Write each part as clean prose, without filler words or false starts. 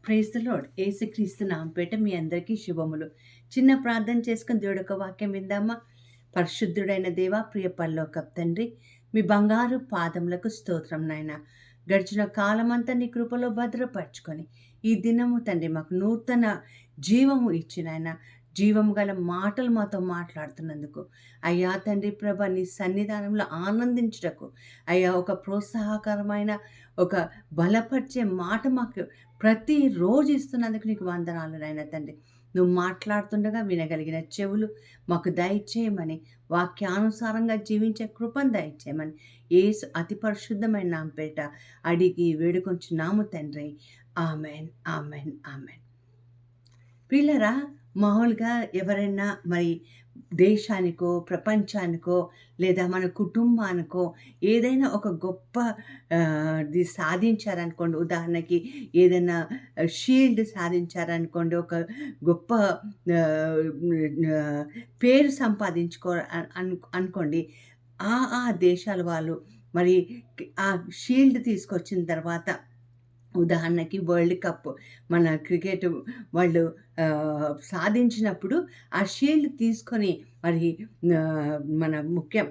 Praise the lord. యేసుక్రీస్తు నామపేట మీ అందరికీ శుభములు. చిన్న ప్రార్థన చేసుకుని దేవుడి యొక్క వాక్యం విందామా? పరిశుద్ధుడైన దేవ, ప్రియ పరలోకపు తండ్రి, మీ బంగారు పాదములకు స్తోత్రం నాయన. గడిచిన కాలమంతా నీ కృపలో భద్రపరచుకొని ఈ దినము తండ్రి మాకు నూతన జీవము ఇచ్చిన ఆయన, జీవము గల మాటలు మాతో మాట్లాడుతున్నందుకు అయ్యా తండ్రి ప్రభ, నీ సన్నిధానంలో ఆనందించుటకు అయ్యా ఒక ప్రోత్సాహకరమైన ఒక బలపరిచే మాట మాకు ప్రతిరోజు ఇస్తున్నందుకు నీకు వందనాలు నాయన తండ్రి. నువ్వు మాట్లాడుతుండగా వినగలిగిన చెవులు మాకు దయచేయమని, వాక్యానుసారంగా జీవించే కృపను దయచేయమని యేసు అతి పరిశుద్ధమైన నామ పేట అడిగి వేడుకొంచున్నాము తండ్రి. Amen, amen, amen. పిల్లరా, మామూలుగా ఎవరైనా మరి దేశానికో, ప్రపంచానికో, లేదా మన కుటుంబానికో ఏదైనా ఒక గొప్ప ది సాధించారనుకోండి. ఉదాహరణకి ఏదైనా షీల్డ్ సాధించారనుకోండి, ఒక గొప్ప పేరు అనుకోండి. ఆ దేశాల వాళ్ళు మరి ఆ షీల్డ్ తీసుకొచ్చిన తర్వాత, ఉదాహరణకి వరల్డ్ కప్ మన క్రికెట్ వాళ్ళు సాధించినప్పుడు ఆ షీల్డ్ తీసుకొని మరి మన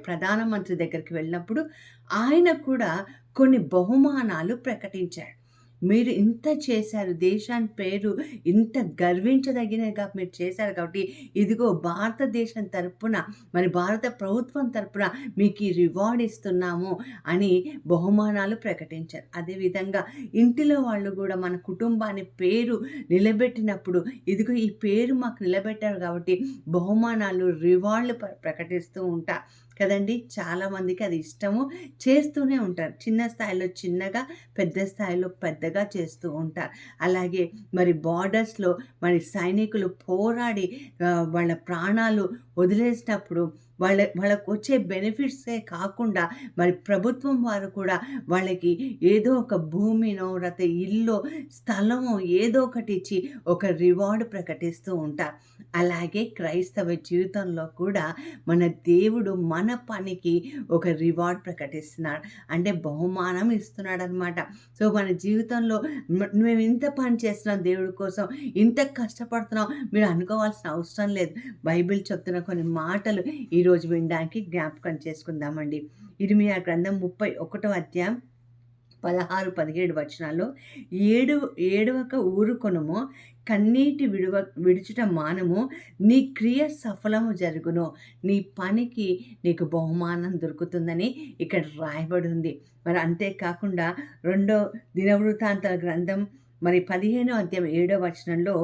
ప్రధానమంత్రి దగ్గరికి వెళ్ళినప్పుడు ఆయన కూడా కొన్ని బహుమానాలు ప్రకటించాడు. మీరు ఇంత చేశారు, దేశాన్ని పేరు ఇంత గర్వించదగినగా మీరు చేశారు కాబట్టి ఇదిగో భారతదేశం తరపున, మరి భారత ప్రభుత్వం తరపున మీకు ఈ రివార్డ్ ఇస్తున్నాము అని బహుమానాలు ప్రకటించారు. అదేవిధంగా ఇంటిలో వాళ్ళు కూడా మన కుటుంబాన్ని పేరు నిలబెట్టినప్పుడు ఇదిగో ఈ పేరు మాకు నిలబెట్టారు కాబట్టి బహుమానాలు, రివార్డులు ప్రకటిస్తూ ఉంటారు కదండి. చాలామందికి అది ఇష్టము, చేస్తూనే ఉంటారు. చిన్న స్థాయిలో చిన్నగా, పెద్ద స్థాయిలో పెద్దగా చేస్తూ ఉంటారు. అలాగే మరి బార్డర్స్లో మరి సైనికులు పోరాడి వాళ్ళ ప్రాణాలు వదిలేసినప్పుడు వాళ్ళకు వచ్చే బెనిఫిట్సే కాకుండా మరి ప్రభుత్వం వారు కూడా వాళ్ళకి ఏదో ఒక భూమినో, లేకపోతే ఇల్లు, స్థలమో ఏదో ఒకటి ఇచ్చి ఒక రివార్డు ప్రకటిస్తూ ఉంటారు. అలాగే క్రైస్తవ జీవితంలో కూడా మన దేవుడు మన పనికి ఒక రివార్డ్ ప్రకటిస్తున్నాడు, అంటే బహుమానం ఇస్తున్నాడు అనమాట. సో మన జీవితంలో మేము ఇంత పని చేస్తున్నాం దేవుడి కోసం, ఇంత కష్టపడుతున్నాం మీరు అనుకోవాల్సిన అవసరం లేదు. బైబిల్ చెప్తున్న కొన్ని మాటలు ఈరోజు వినడానికి జ్ఞాపకం చేసుకుందామండి. ఇర్మియా గ్రంథం 31వ అధ్యాయం 16-17 వచనాల్లో, ఏడవక ఊరుకొనుము, కన్నీటి విడుచుట మానము, నీ క్రియ సఫలము జరుగును, నీ పనికి నీకు బహుమానం దొరుకుతుందని ఇక్కడ రాయబడి ఉంది. మరి అంతేకాకుండా 2వ దినవృత్తాంతాల గ్రంథం మరి 15వ అధ్యాయం 7వ వచనంలో,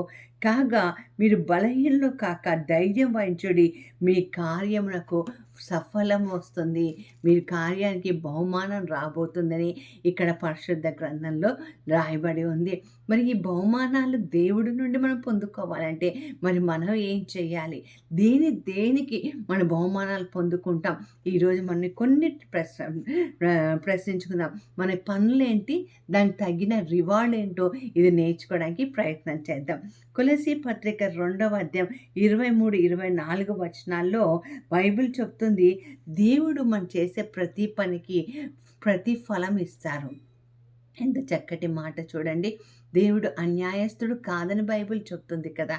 కాగా మీరు బలహీనులు కాక ధైర్యం వహించుడి, మీ కార్యమునకు సఫలం వస్తుంది, మీ కార్యానికి బహుమానం రాబోతుందని ఇక్కడ పరిశుద్ధ గ్రంథంలో రాయబడి ఉంది. మరి ఈ బహుమానాలు దేవుడి నుండి మనం పొందుకోవాలంటే మరి మనం ఏం చేయాలి? దేనికి మన బహుమానాలు పొందుకుంటాం? ఈరోజు మనం కొన్ని ప్రశ్నించుకుందాం. మన పనులేంటి, దానికి తగిన రివార్డ్ ఏంటో ఇది నేర్చుకోవడానికి ప్రయత్నం చేద్దాం. కొలసీ పత్రిక 2వ అధ్యాయం 23-24 వచనాల్లో బైబిల్ చెప్తుంది, దేవుడు మనం చేసే ప్రతి పనికి ప్రతిఫలం ఇస్తారు. ఎంత చక్కటి మాట చూడండి. దేవుడు అన్యాయస్తుడు కాదని బైబిల్ చెప్తుంది కదా.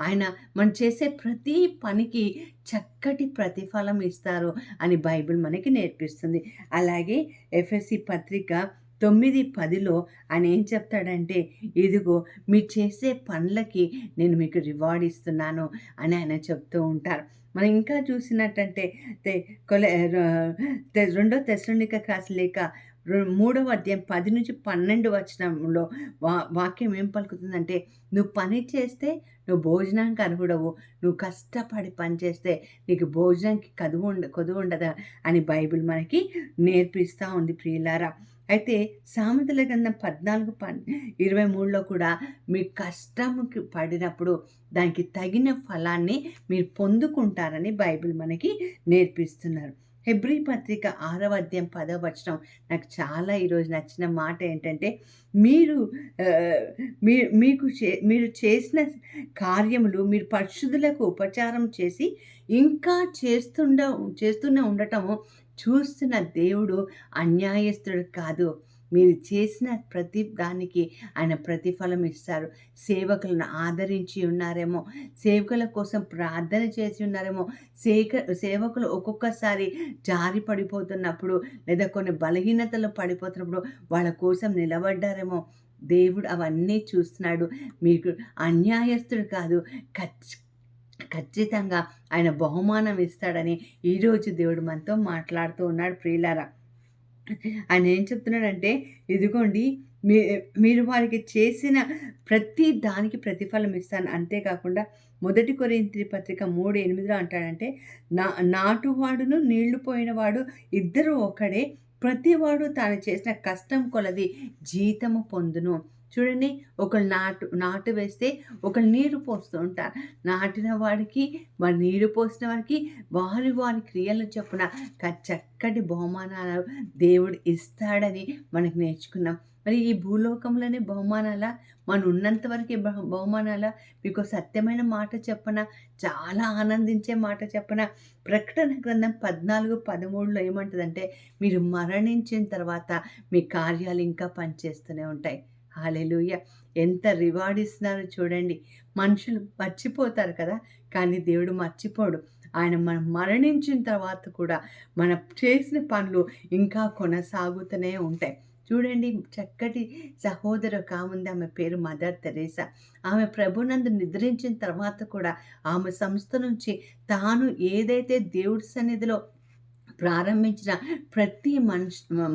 ఆయన మనం చేసే ప్రతి పనికి చక్కటి ప్రతిఫలం ఇస్తారు అని బైబిల్ మనకి నేర్పిస్తుంది. అలాగే ఎఫెసీ పత్రిక 9:10లో ఆయన ఏం చెప్తాడంటే, ఇదిగో మీరు చేసే పనులకి నేను మీకు రివార్డ్ ఇస్తున్నాను అని ఆయన చెప్తూ ఉంటారు. మనం ఇంకా చూసినట్టంటే 2 తెస్సలోనిక రాసిన లేఖ 3వ అధ్యాయం 10-12 వచనంలో వాక్యం ఏం పలుకుతుందంటే, నువ్వు పని చేస్తే నువ్వు భోజనానికి అర్హుడవు, నువ్వు కష్టపడి పని చేస్తే నీకు భోజనానికి కొదువు ఉండదా అని బైబిల్ మనకి నేర్పిస్తూ ఉంది ప్రియులారా. అయితే సామెతల గ్రంథం 14:23లో కూడా మీ కష్టంకి పడినప్పుడు దానికి తగిన ఫలాన్ని మీరు పొందుకుంటారని బైబిల్ మనకి నేర్పిస్తున్నారు. హెబ్రీ పత్రిక 6వ అధ్యాయం 10వ వచనం నాకు చాలా ఈరోజు నచ్చిన మాట ఏంటంటే, మీరు చేసిన కార్యములు మీరు పరిశుద్ధులకు ఉపచారం చేసి ఇంకా చేస్తూనే ఉండటము చూస్తున్న దేవుడు అన్యాయస్తుడు కాదు. మీరు చేసిన ప్రతి దానికి ఆయన ప్రతిఫలం ఇస్తారు. సేవకులను ఆదరించి ఉన్నారేమో, సేవకుల కోసం ప్రార్థన చేసి ఉన్నారేమో, సేవకులు ఒక్కొక్కసారి జారి పడిపోతున్నప్పుడు లేదా కొన్ని బలహీనతలు పడిపోతున్నప్పుడు వాళ్ళ కోసం నిలబడ్డారేమో. దేవుడు అవన్నీ చూస్తున్నాడు. మీకు అన్యాయస్తుడు కాదు, ఖచ్చితంగా ఆయన బహుమానం ఇస్తాడని ఈరోజు దేవుడు మనతో మాట్లాడుతూ ఉన్నాడు ప్రియులారా. ఆయన ఏం చెప్తున్నాడంటే, ఇదిగోండి మీరు వారికి చేసిన ప్రతి దానికి ప్రతిఫలం ఇస్తాను. అంతేకాకుండా 1 కొరింథీ పత్రిక 3:8 అంటాడంటే, నాటువాడును నీళ్లు పోయినవాడు ఇద్దరు ఒకడే, ప్రతివాడు తాను చేసిన కష్టం కొలది జీతము పొందును. చూడండి, ఒకళ్ళు నాటు వేస్తే ఒకళ్ళు నీరు పోస్తూ ఉంటారు. నాటిన వాడికి మరి నీరు పోసిన వారికి వారి క్రియలు చొప్పున చక్కటి బహుమానాలు దేవుడు ఇస్తాడని మనకు నేర్చుకున్నాం. మరి ఈ భూలోకంలోనే బహుమానాల, మనం ఉన్నంత వరకు బహుమానాల. మీకు సత్యమైన మాట చెప్పన, చాలా ఆనందించే మాట చెప్పన. ప్రకటన గ్రంథం 14:13 ఏమంటుందంటే, మీరు మరణించిన తర్వాత మీ కార్యాలు ఇంకా పనిచేస్తూనే ఉంటాయి. హల్లెలూయా! ఎంత రివార్డ్ ఇస్తున్నారో చూడండి. మనుషులు మర్చిపోతారు కదా, కానీ దేవుడు మర్చిపోడు. ఆయన మనం మరణించిన తర్వాత కూడా మనం చేసిన పనులు ఇంకా కొనసాగుతూనే ఉంటాయి. చూడండి, చక్కటి సహోదరు కాముంది, ఆమె పేరు మదర్ తెరేసా. ఆమె ప్రభునందు నిద్రించిన తర్వాత కూడా ఆమె సంస్థ నుంచి తాను ఏదైతే దేవుడి సన్నిధిలో ప్రారంభించిన ప్రతి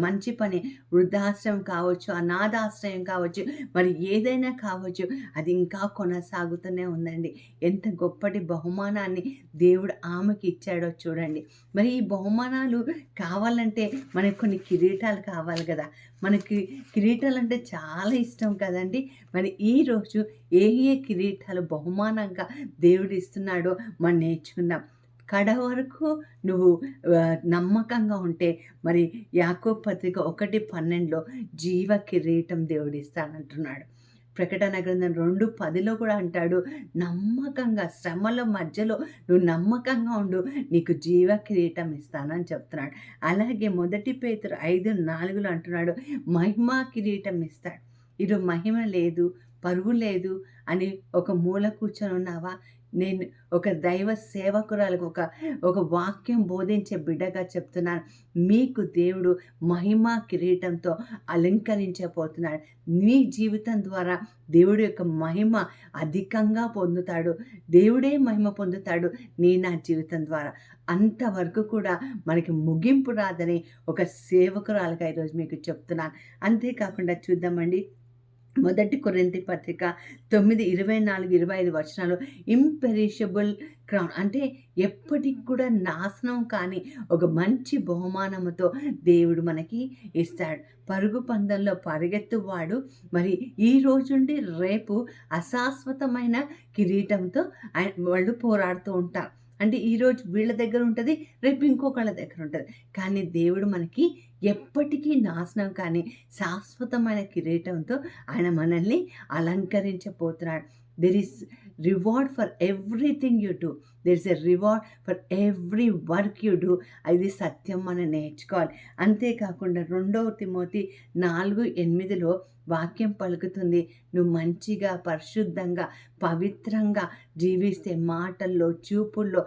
మంచి పని, వృద్ధాశ్రయం కావచ్చు, అనాథాశ్రయం కావచ్చు, మరి ఏదైనా కావచ్చు, అది ఇంకా కొనసాగుతూనే ఉందండి. ఎంత గొప్పటి బహుమానాన్ని దేవుడు ఆమెకి ఇచ్చాడో చూడండి. మరి ఈ బహుమానాలు కావాలంటే మనకు కొన్ని కిరీటాలు కావాలి కదా. మనకి కిరీటాలు అంటే చాలా ఇష్టం కదండి. మరి ఈరోజు ఏ కిరీటాలు బహుమానంగా దేవుడు ఇస్తున్నాడో మనం నేర్చుకుందాం. కడ వరకు నువ్వు నమ్మకంగా ఉంటే మరి యాకోబు పత్రిక 1:12 జీవ కిరీటం దేవుడిస్తానంటున్నాడు. ప్రకటన గ్రంథం 2:10 కూడా అంటాడు, నమ్మకంగా శ్రమల మధ్యలో నువ్వు నమ్మకంగా ఉండు, నీకు జీవ కిరీటం ఇస్తానని చెప్తున్నాడు. అలాగే 1 పేతురు 5:4 అంటున్నాడు, మహిమా కిరీటం ఇస్తాడు. ఈరోజు మహిమ లేదు, పరువు లేదు అని ఒక మూల కూర్చొని ఉన్నావా? నేను ఒక దైవ సేవకురాలకు ఒక వాక్యం బోధించే బిడ్డగా చెప్తున్నాను. మీకు దేవుడు మహిమా కిరీటంతో అలంకరించబోతున్నాడు. నీ జీవితం ద్వారా దేవుడి యొక్క మహిమ అధికంగా పొందుతాడు. దేవుడే మహిమ పొందుతాడు నా జీవితం ద్వారా. అంతవరకు కూడా మనకి ముగింపు రాదని ఒక సేవకురాలుగా ఈరోజు మీకు చెప్తున్నాను. అంతేకాకుండా చూద్దామండి, 1 కొరింథీ పత్రిక 9:24-25 ఇంపెరిషబుల్ క్రౌన్ అంటే ఎప్పటికి కూడా నాశనం కాని ఒక మంచి బహుమానముతో దేవుడు మనకి ఇస్తాడు. పరుగు పందెంలో పరిగెత్తువాడు మరి ఈ రోజు నుండి రేపు అశాశ్వతమైన కిరీటంతో వాళ్ళు పోరాడుతూ ఉంటారు. అంటే ఈరోజు వీళ్ళ దగ్గర ఉంటుంది, రేపు ఇంకొకళ్ళ దగ్గర ఉంటుంది. కానీ దేవుడు మనకి ఎప్పటికీ నాశనం కానీ శాశ్వతమైన కిరీటంతో ఆయన మనల్ని అలంకరించబోతున్నాడు. There is reward for everything you do. There is a reward for every work you do. అది సత్యం మనం నేర్చుకోవాలి. అంతేకాకుండా 2 తిమోతి 4:8 వాక్యం పలుకుతుంది, నువ్వు మంచిగా పరిశుద్ధంగా పవిత్రంగా జీవిస్తే, మాటల్లో చూపుల్లో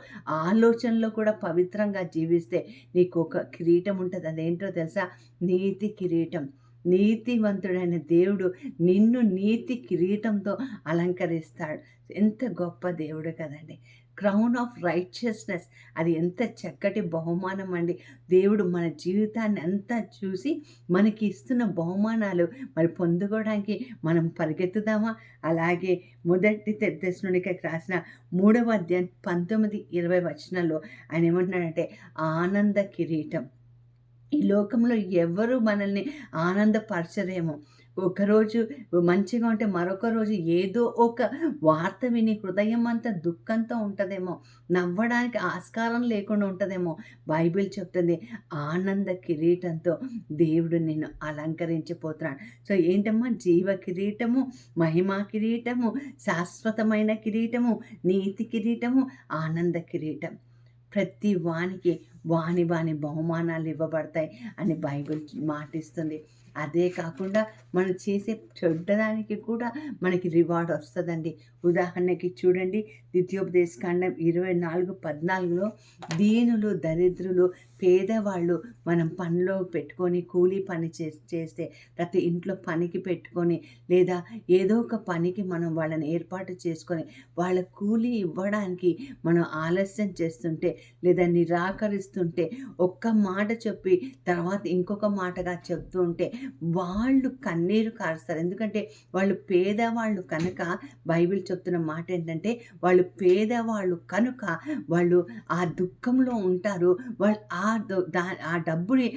ఆలోచనలో కూడా పవిత్రంగా జీవిస్తే నీకు ఒక కిరీటం ఉంటుంది. అదేంటో తెలుసా? నీతి కిరీటం. నీతివంతుడైన దేవుడు నిన్ను నీతి కిరీటంతో అలంకరిస్తాడు. ఎంత గొప్ప దేవుడు కదండి. క్రౌన్ ఆఫ్ రైచియస్నెస్, అది ఎంత చక్కటి బహుమానం అండి. దేవుడు మన జీవితాన్ని అంతా చూసి మనకి ఇస్తున్న బహుమానాలు మరి పొందుకోవడానికి మనం పరిగెత్తుదామా? అలాగే 1 తెస్సలోనికైకి రాసిన 3వ అధ్యాయం 19-20 ఆయన ఏమంటున్నాడంటే, ఆనంద కిరీటం. ఈ లోకంలో ఎవరు మనల్ని ఆనందపరచరేమో. ఒకరోజు మంచిగా ఉంటే మరొక రోజు ఏదో ఒక వార్త విని హృదయం అంతా దుఃఖంతో ఉంటుందేమో, నవ్వడానికి ఆస్కారం లేకుండా ఉంటుందేమో. బైబిల్ చెప్తుంది, ఆనంద కిరీటంతో దేవుడు నిన్ను అలంకరించిపోతున్నాడు. సో ఏంటమ్మా? జీవ కిరీటము, మహిమా కిరీటము, శాశ్వతమైన కిరీటము, నీతి కిరీటము, ఆనంద కిరీటం. ప్రతి వానికి వాని బహుమానాలు ఇవ్వబడతాయి అని బైబిల్ మాటిస్తుంది. అదే కాకుండా మనం చేసే చెడ్డదానికి కూడా మనకి రివార్డ్ వస్తుందండి. ఉదాహరణకి చూడండి, ద్వితీయోపదేశకాండం 24:14లో దీనులు, దరిద్రులు, పేదవాళ్ళు మనం పనిలో పెట్టుకొని కూలీ పని చేస్తే ప్రతి ఇంట్లో పనికి పెట్టుకొని లేదా ఏదో ఒక పనికి మనం వాళ్ళని ఏర్పాటు చేసుకొని వాళ్ళ కూలీ ఇవ్వడానికి మనం ఆలస్యం చేస్తుంటే లేదా నిరాకరిస్తుంటే ఒక్క మాట చెప్పి తర్వాత ఇంకొక మాటగా చెప్తూ ఉంటే వాళ్ళు కన్నీరు కారుస్తారు. ఎందుకంటే వాళ్ళు పేదవాళ్ళు కనుక. బైబిల్ చెప్తున్న మాట ఏంటంటే వాళ్ళు పేదవాళ్ళు కనుక వాళ్ళు ఆ దుఃఖంలో ఉంటారు. వాళ్ళు ఆ డబ్బుని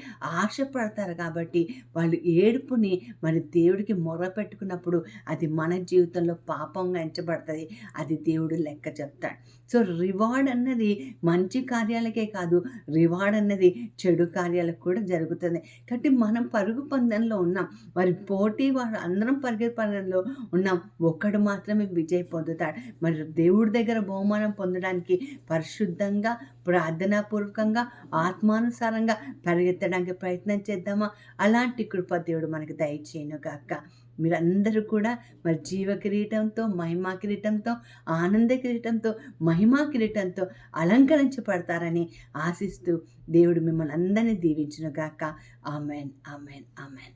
ఆశపడతారు కాబట్టి వాళ్ళు ఏడుపుని మరి దేవుడికి మొరపెట్టుకున్నప్పుడు అది మన జీవితంలో పాపంగా ఎంచబడుతుంది. అది దేవుడు లెక్క చెప్తాడు. సో రివార్డ్ అన్నది మంచి కార్యాలకే కాదు, రివార్డ్ అన్నది చెడు కార్యాలకు కూడా జరుగుతుంది. కాబట్టి మనం పరుగు పందెంలో ఉన్నాం. మరి పోటీ వారు అందరం పరిగెత్తి పందెంలో ఉన్నాం. ఒక్కడు మాత్రమే విజయం పొందుతాడు. మరి దేవుడి దగ్గర బహుమానం పొందడానికి పరిశుద్ధంగా, ప్రార్థనాపూర్వకంగా, ఆత్మానుసారంగా పరిగెత్తడానికి ప్రయత్నం చేద్దామా? అలాంటి కృప దేవుడు మనకు దయచేయును గాక. మీరందరూ కూడా మరి జీవ కిరీటంతో, మహిమా కిరీటంతో, ఆనంద కిరీటంతో, మహిమా కిరీటంతో అలంకరించబడతారని ఆశిస్తూ దేవుడు మిమ్మల్ని అందరినీ దీవించును గాక. Amen, amen, amen.